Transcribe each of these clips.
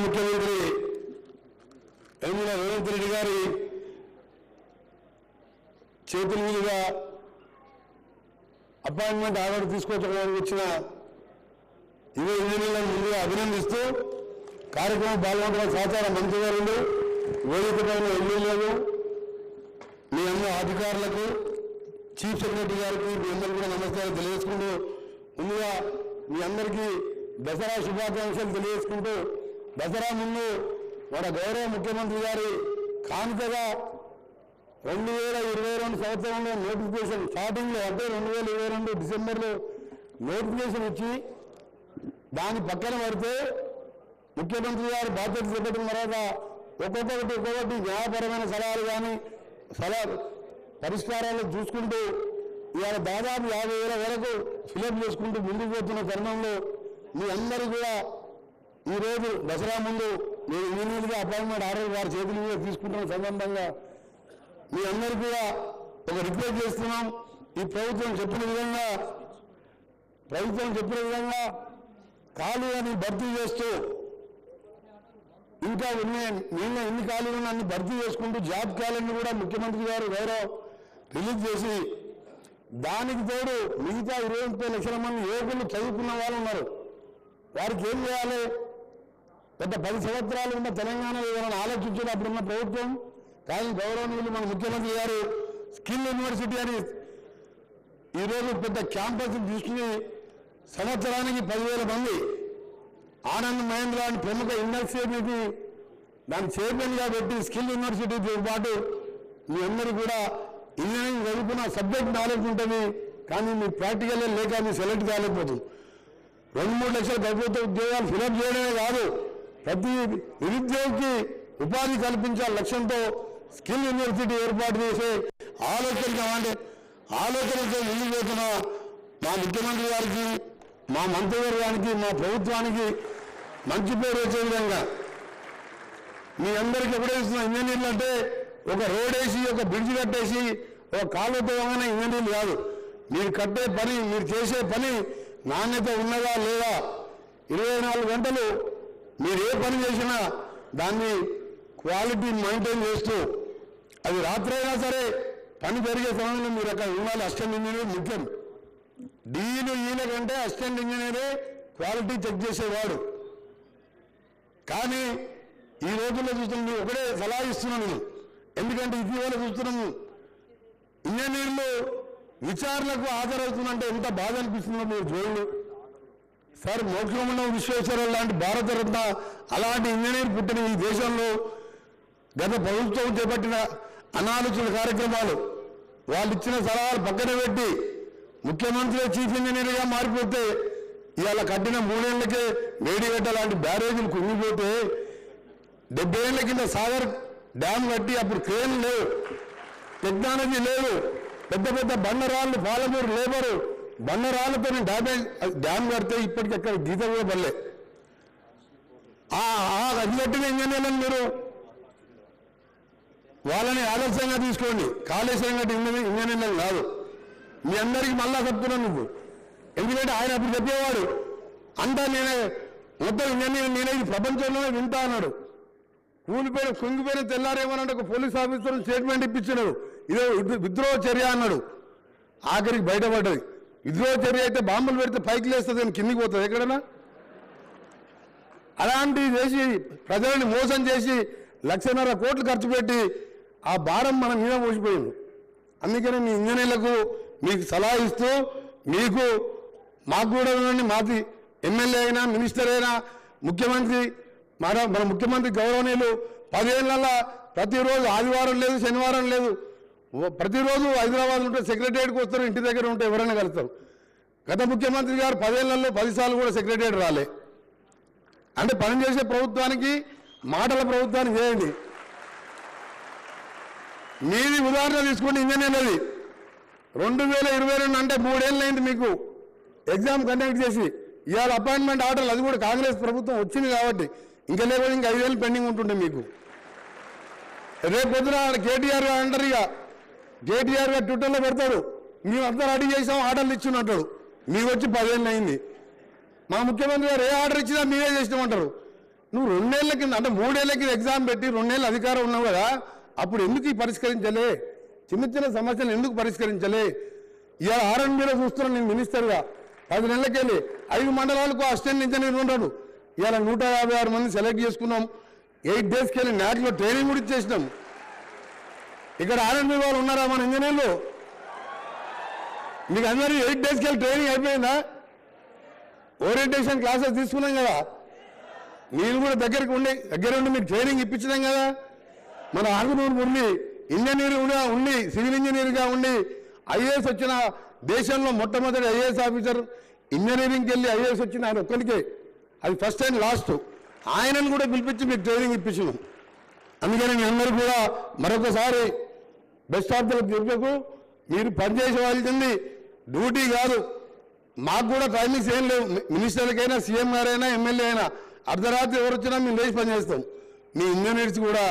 ముఖ్యమంత్రి యనమల రేవంత్ రెడ్డి గారి చేతుల మీదుగా అపాయింట్మెంట్ ఆర్డర్ తీసుకోవడానికి వచ్చిన 20 ఇంజనీర్లను ముందుగా అభినందిస్తూ కార్యక్రమం పాల్గొంటున్న సహచార మంత్రివర్యులు, వేదిక పైన ఎమ్మెల్యేలు, మీ అందరూ అధికారులకు, చీఫ్ సెక్రటరీ గారికి మీ అందరూ కూడా నమస్కారం తెలియజేసుకుంటూ ముందుగా మీ అందరికీ దసరా శుభాకాంక్షలు తెలియజేసుకుంటూ దసరా ముందు మన గౌరవ ముఖ్యమంత్రి గారి కానుకగా 2022 సంవత్సరంలో నోటిఫికేషన్ స్టార్టింగ్లో అంటే 2022 డిసెంబర్లో నోటిఫికేషన్ ఇచ్చి దాని పక్కన పడితే ముఖ్యమంత్రి గారు బాధ్యత చేపట్టిన తర్వాత ఒక్కొక్కటి న్యాయపరమైన సలహాలు కానీ పరిష్కారాలు చూసుకుంటూ ఇవాళ దాదాపు 50,000 వరకు ఫిలప్ చేసుకుంటూ ముందుకు పోతున్న తరుణంలో మీ అందరూ కూడా ఈరోజు దసరా ముందు నేను ఇంజనీర్గా అపాయింట్మెంట్ ఆర్డర్ వారి చేతుల మీద తీసుకుంటున్న సందర్భంగా మీ అందరూ కూడా ఒక రిక్వెస్ట్ చేస్తున్నాం. ఈ ప్రభుత్వం చెప్పిన విధంగా ఖాళీలని భర్తీ చేస్తూ ఇంకా ఎన్ని ఖాళీలు ఉన్నా అన్ని భర్తీ చేసుకుంటూ జాబ్ క్యాలెండర్ కూడా ముఖ్యమంత్రి గారు రిలీజ్ చేసి దానికి తోడు మిగతా 25 లక్షల మంది యువకులు చదువుకున్న వాళ్ళు ఉన్నారు. వారికి ఏం చేయాలి? గత 10 సంవత్సరాలు ఉన్న తెలంగాణలో ఏమైనా ఆలోచించినప్పుడున్న ప్రభుత్వం కానీ గౌరవనీయులు మన ముఖ్యమంత్రి గారు స్కిల్ యూనివర్సిటీ అని ఈరోజు పెద్ద క్యాంపస్ తీసుకుని సంవత్సరానికి 10,000 మంది ఆనంద్ మహేంద్ర అని ప్రముఖ యూనివర్సిటీకి దాని చైర్మన్గా పెట్టి స్కిల్ యూనివర్సిటీతో పాటు మీ అందరూ కూడా ఇంజనీరింగ్ చదువుకున్న సబ్జెక్ట్ నాలెడ్జ్ ఉంటుంది, కానీ మీ ప్రాక్టికల్ లేక మీ సెలెక్ట్ కాలేకపోతుంది. 2-3 లక్షల ప్రభుత్వ ఉద్యోగాలు ఫిలప్ చేయడమే కాదు, ప్రతి నిరుద్యోగికి ఉపాధి కల్పించాల లక్ష్యంతో స్కిల్ యూనివర్సిటీ ఏర్పాటు చేసే ఆలోచనతో ముందుకు పోతున్న మా ముఖ్యమంత్రి గారికి, మా మంత్రివర్గానికి, మా ప్రభుత్వానికి మంచి పేరు వచ్చే విధంగా మీ అందరికీ ఎప్పుడే ఇస్తున్న ఇంజనీర్లు అంటే ఒక రోడ్ వేసి ఒక బ్రిడ్జ్ కట్టేసి ఒక కాలువతో ఇంజనీర్లు కాదు. మీరు కట్టే పని, మీరు చేసే పని నాణ్యత ఉన్నదా లేదా, 24 గంటలు మీరు ఏ పని చేసినా దాన్ని క్వాలిటీ మెయింటైన్ చేస్తూ అది రాత్రైనా సరే పని జరిగే సమయంలో మీరు అక్కడ ఉండాలి. అసిస్టెంట్ ఇంజనీర్ ముఖ్యం. డీలు ఈయన కంటే అసిస్టెంట్ ఇంజనీరే క్వాలిటీ చెక్ చేసేవాడు. కానీ ఈ రోజుల్లో చూస్తున్నాం, ఒకటే సలహా ఇస్తున్నాను. ఎందుకంటే ఇటీవల చూస్తున్నాము ఇంజనీర్లు విచారణకు హాజరవుతుందంటే ఎంత బాధ అనిపిస్తుందో మీరు చూడండి. సార్ మోక్షమున్న విశ్వేశ్వరరావు లాంటి భారతరత్న అలాంటి ఇంజనీర్ పుట్టిన ఈ దేశంలో గత ప్రభుత్వం చేపట్టిన అనాలోచిత కార్యక్రమాలు, వాళ్ళు ఇచ్చిన సలహాలు పక్కన పెట్టి ముఖ్యమంత్రి చీఫ్ ఇంజనీర్గా మారిపోతే ఇవాళ కట్టిన 3 ఏళ్లకే మేడిగడ్డ లాంటి బ్యారేజీలు కుంగిపోతే 70 ఏళ్ల కింద సాగర్ డ్యామ్ కట్టి అప్పుడు క్రేన్ లేవు, టెక్నాలజీ లేదు, పెద్ద పెద్ద బండరాళ్ళు పాలమూరు లేబరు బండరాళ్ళతో డ్యామ్ కడితే ఇప్పటికి ఎక్కడ గీత కూడా పడలే. అది కట్టిన ఇంజనీర్లను మీరు వాళ్ళని ఆదర్శంగా తీసుకోండి. కాళేశ్వరం కట్టిన ఇంజనీర్లను కాదు. మీ అందరికీ మళ్ళా చెప్తున్నాను నువ్వు, ఎందుకంటే ఆయన అప్పుడు చెప్పేవాడు అంతా నేనే మొత్తం ఇంజనీర్ నేనే ఈ ప్రపంచంలోనే వింటా అన్నాడు. కుంగిపోయిన తెల్లారేమన్నాడు, ఒక పోలీస్ ఆఫీసర్ స్టేట్మెంట్ ఇప్పించినాడు, ఇదో విద్రోహ చర్య అన్నాడు. ఆఖరికి బయటపడ్డది. విద్రోహ చర్య అయితే బాంబులు పెడితే పైకి లేస్తుంది అని కిందికి పోతుంది ఎక్కడైనా. అలాంటివి చేసి ప్రజలని మోసం చేసి 1,50,000 కోట్లు ఖర్చు పెట్టి ఆ భారం మన మీద మోసిపోయింది. అందుకని మీ ఇంజనీర్లకు మీకు సలహా ఇస్తూ మాకు కూడా మాది ఎమ్మెల్యే అయినా మినిస్టర్ అయినా ముఖ్యమంత్రి మన ముఖ్యమంత్రి గౌరవనీయులు 10 ఏళ్లలో ప్రతిరోజు ఆదివారం లేదు, శనివారం లేదు, ప్రతిరోజు హైదరాబాద్ ఉంటే సెక్రటరియట్కి వస్తారు, ఇంటి దగ్గర ఉంటే ఎవరైనా కలుస్తారు. గత ముఖ్యమంత్రి గారు 10 ఏళ్లలో 10 సార్లు కూడా సెక్రటరియట్ రాలే. అంటే పనిచేసే ప్రభుత్వానికి మాటల ప్రభుత్వానికి చేయండి. మీది ఉదాహరణ తీసుకోండి. ఇంజనీర్లది 2022 అంటే 3 ఏళ్ళు అయింది మీకు ఎగ్జామ్ కండక్ట్ చేసి. ఇవాళ అపాయింట్మెంట్ ఆర్డర్లు అది కూడా కాంగ్రెస్ ప్రభుత్వం వచ్చింది కాబట్టి, ఇంకా లేకపోతే ఇంకా 5 ఏళ్ళు పెండింగ్ ఉంటుండే మీకు. రేపు పొద్దున కేటీఆర్ గారు అంటారు, ఇక కేటీఆర్ గారు ట్విట్టర్లో పెడతాడు, మేము అంతా రెడీ చేసాం ఆర్డర్లు ఇచ్చినట్టాడు. మీకు వచ్చి 10 ఏళ్ళు అయింది. మా ముఖ్యమంత్రి గారు ఏ ఆర్డర్ ఇచ్చినా మీరే చేసినామంటారు. నువ్వు 2 ఏళ్ల కింద అంటే 3 ఏళ్ల కింద ఎగ్జామ్ పెట్టి 2 ఏళ్ళు అధికారం ఉన్నావు కదా, అప్పుడు ఎందుకు ఈ పరిష్కరించలే? చిన్న చిన్న సమస్యలు ఎందుకు పరిష్కరించలే? ఇవాళ ఆర్ఎండ్బీలో చూస్తున్నాను నేను మినిస్టర్గా 10 నెలలకెళ్ళి 5 మండలాలకు అసిస్టెంట్ ఇంజనీర్ ఉన్నాడు. ఇవాళ 156 మంది సెలెక్ట్ చేసుకున్నాం. 8 డేస్కి వెళ్ళి నాట్లో ట్రైనింగ్ కూడా ఇచ్చేసినాం. ఇక్కడ ఆర్ఎండ్బీ వాళ్ళు ఉన్నారా మన ఇంజనీర్లు? మీకు అందరూ 8 డేస్కి వెళ్ళి ట్రైనింగ్ అయిపోయిందా? ఓరియంటేషన్ క్లాసెస్ తీసుకున్నాం కదా, మీరు కూడా దగ్గర ఉండి మీకు ట్రైనింగ్ ఇప్పించినాం కదా. మన ఆంధ్రప్రదేశ్ ఉండి ఇంజనీర్గా ఉండి సివిల్ ఇంజనీర్గా ఉండి ఐఏఎస్ వచ్చిన దేశంలో మొట్టమొదటి ఐఏఎస్ ఆఫీసర్ ఇంజనీరింగ్కి వెళ్ళి ఐఏఎస్ వచ్చిన ఆయన ఒక్కరికే, అది ఫస్ట్ అండ్ లాస్ట్. ఆయనను కూడా పిలిపించి మీకు ట్రైనింగ్ ఇప్పించినాం. అందుకని మీ అందరూ కూడా మరొకసారి బెస్ట్ ఆఫ్ ద చెప్పకు. మీరు పనిచేసేవాల్సింది డ్యూటీ కాదు. మాకు కూడా టైమింగ్స్ ఏం లేవు. మినిస్టర్లకైనా సీఎం గారైనా ఎమ్మెల్యే అయినా అర్ధరాత్రి ఎవరు వచ్చినా మేము లేచి పనిచేస్తాం. మీ ఇంజనీర్స్ కూడా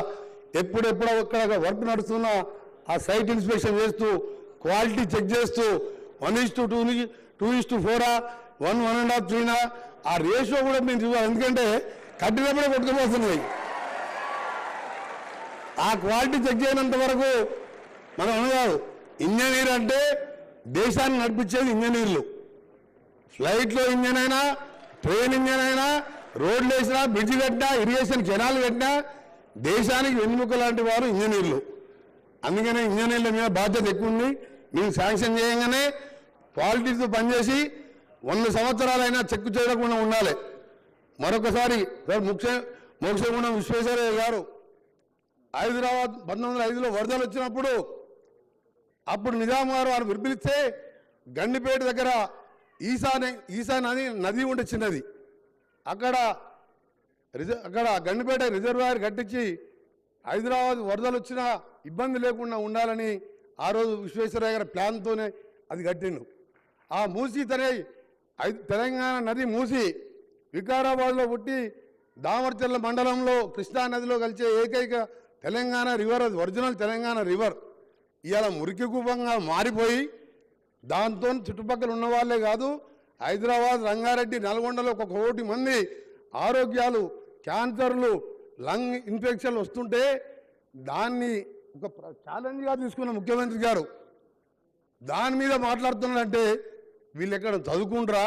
ఎప్పుడెప్పుడు అక్కడ వర్క్ నడుస్తున్నా ఆ సైట్ ఇన్స్పెక్షన్ చేస్తూ క్వాలిటీ చెక్ చేస్తూ 1:2, 2:4, 1, 1.5, 3 ఆ రేషియో కూడా మేము చూడాలి. ఎందుకంటే కట్టినప్పుడే కొట్టుకుపోతున్నాయి. ఆ క్వాలిటీ చెక్ చేయనంత వరకు మనం అనగాదు. ఇంజనీర్ అంటే దేశాన్ని నడిపించేది ఇంజనీర్లు. ఫ్లైట్లో ఇంజన్ అయినా, ట్రైన్ ఇంజన్ అయినా, రోడ్లు వేసినా, బ్రిడ్జ్ కట్టినా, ఇరిగేషన్ కెనాల్ కట్టినా దేశానికి వెన్నుముక లాంటి వారు ఇంజనీర్లు. అందుకనే ఇంజనీర్ల మీద బాధ్యత ఎక్కువ ఉంది. మేము శాంక్షన్ చేయగానే క్వాలిటీతో పనిచేసి 100 సంవత్సరాలైనా చెక్కు చేయకుండా ఉండాలి. మరొకసారి మోక్షగుండం విశ్వేశ్వరయ్య గారు హైదరాబాద్ 1905లో వరదలు వచ్చినప్పుడు అప్పుడు నిజాం గారు వారు విర్పిలిస్తే గండిపేట దగ్గర ఈసా నది ఉండే చిన్నది, అక్కడ గండిపేట రిజర్వాయర్ కట్టించి హైదరాబాద్ వరదలు వచ్చినా ఇబ్బంది లేకుండా ఉండాలని ఆ రోజు విశ్వేశ్వరయ్య గారి ప్లాన్తోనే అది కట్టిండు. ఆ మూసి తెలంగాణ నది మూసి వికారాబాద్లో పుట్టి దామర్చర్ల మండలంలో కృష్ణా నదిలో కలిసే ఏకైక తెలంగాణ రివర్, అది ఒరిజినల్ తెలంగాణ రివర్. ఇవాళ మురికి కూపంగా మారిపోయి దాంతో చుట్టుపక్కల ఉన్న వాళ్ళే కాదు, హైదరాబాద్, రంగారెడ్డి, నల్గొండలో 1 కోటి మంది ఆరోగ్యాలు, క్యాన్సర్లు, లంగ్ ఇన్ఫెక్షన్లు వస్తుంటే దాన్ని ఒక ఛాలెంజ్గా తీసుకున్న ముఖ్యమంత్రి గారు దాని మీద మాట్లాడుతున్నాడంటే వీళ్ళు ఎక్కడ చదువుకుంటారా?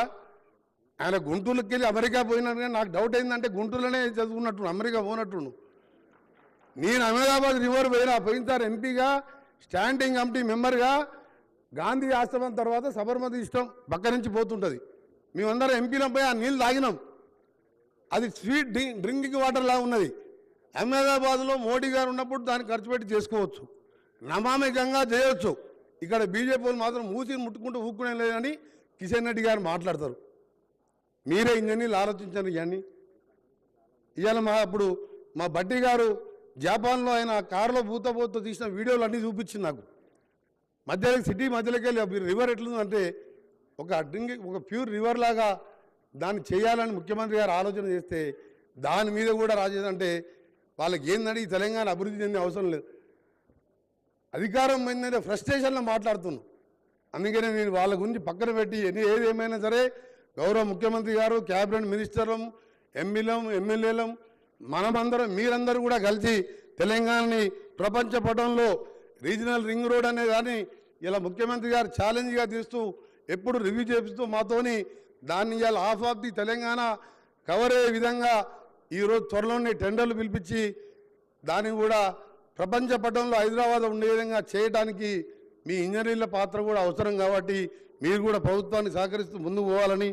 ఆయన గుంటూరుకి వెళ్ళి అమెరికా పోయినట్టుగా నాకు డౌట్ అయిందంటే గుంటూరులోనే చదువుకున్నట్టు, అమెరికా పోనట్టు. నేను అహ్మదాబాద్ రివర్ పోయినసారి ఎంపీగా, స్టాండింగ్ కమిటీ మెంబర్గా గాంధీ ఆశ్రమం తర్వాత సబర్మతి ఇష్టం పక్క నుంచి పోతుంటుంది. మేమందరం ఎంపీలం పోయి ఆ నీళ్ళు తాగినాం. అది స్వీట్ డ్రింకింగ్ వాటర్ లా ఉన్నది. అహ్మదాబాద్లో మోడీ గారు ఉన్నప్పుడు దాన్ని ఖర్చు పెట్టి చేసుకోవచ్చు, నమామి గంగా చేయొచ్చు. ఇక్కడ బీజేపీ వాళ్ళు మాత్రం మూసిని ముట్టుకుంటూ ఊక్కునే లేదని కిషన్ రెడ్డి గారు మాట్లాడతారు. మీరే ఇంజనీర్లు ఆలోచించండి. ఇవన్నీ ఇవాళ అప్పుడు మా బట్టి గారు జపాన్లో ఆయన కారులో పూతపోతూ తీసిన వీడియోలు అన్నీ చూపించింది నాకు. సిటీ మధ్యలోకి వెళ్ళి రివర్ ఎట్లుందంటే ఒక ప్యూర్ రివర్ లాగా దాన్ని చేయాలని ముఖ్యమంత్రి గారు ఆలోచన చేస్తే దాని మీద కూడా రాజేదంటే వాళ్ళకి ఏందంటే ఈ తెలంగాణ అభివృద్ధి చెందే అవసరం లేదు. అధికారం ఏంటంటే ఫ్రస్ట్రేషన్లో మాట్లాడుతున్నాం. అందుకనే నేను వాళ్ళ గురించి పక్కన పెట్టి ఏది ఏమైనా సరే గౌరవ ముఖ్యమంత్రి గారు, క్యాబినెట్ మినిస్టర్లం, ఎంపీలం, ఎమ్మెల్యేలం, మనమందరం మీరందరూ కూడా కలిసి తెలంగాణని ప్రపంచ పటంలో రీజనల్ రింగ్ రోడ్ అనే దాన్ని ఇలా ముఖ్యమంత్రి గారు ఛాలెంజ్గా తీస్తూ ఎప్పుడు రివ్యూ చేపిస్తూ మాతోని దాన్ని ఇవాళ half of the Telangana cover అయ్యే విధంగా ఈరోజు త్వరలోనే టెండర్లు పిలిపించి దాన్ని కూడా ప్రపంచ పటంలో హైదరాబాద్ ఉండే విధంగా చేయడానికి మీ ఇంజనీర్ల పాత్ర కూడా అవసరం. కాబట్టి మీరు కూడా ప్రభుత్వాన్ని సహకరిస్తూ ముందుకు పోవాలని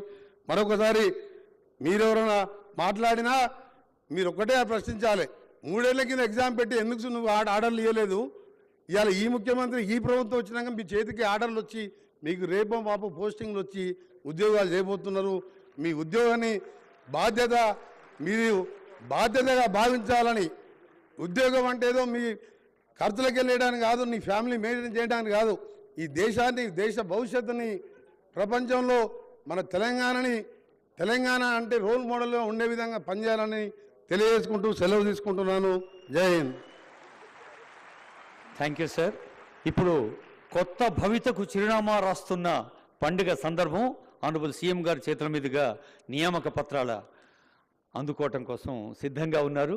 మరొకసారి మీరెవరైనా మాట్లాడినా మీరు ఒక్కటే ప్రశ్నించాలి. 3 ఏళ్ల కింద ఎగ్జామ్ పెట్టి ఎందుకు నువ్వు ఆర్డర్లు ఇవ్వలేదు? ఇవాళ ఈ ముఖ్యమంత్రి ఈ ప్రభుత్వం వచ్చినాక మీ చేతికి ఆర్డర్లు వచ్చి మీకు రేపో మాపో పోస్టింగ్లు వచ్చి ఉద్యోగాలు చేయబోతున్నారు. మీ ఉద్యోగాన్ని మీరు బాధ్యతగా భావించాలని, ఉద్యోగం అంటే ఏదో మీ ఖర్చులకు వెళ్ళడానికి కాదు, నీ ఫ్యామిలీ మెయింటైన్ చేయడానికి కాదు, ఈ దేశాన్ని, దేశ భవిష్యత్తుని ప్రపంచంలో మన తెలంగాణ అంటే రోల్ మోడల్గా ఉండే విధంగా పనిచేయాలని తెలియజేసుకుంటూ సెలవు తీసుకుంటున్నాను. జై హింద్. Thank you sir. ఇప్పుడు కొత్త భవితకు చిరునామా రాస్తున్న పండుగ సందర్భం ఆనరబుల్ సీఎం గారి చేతుల మీదుగా నియామక పత్రాల అందుకోవటం కోసం సిద్ధంగా ఉన్నారు.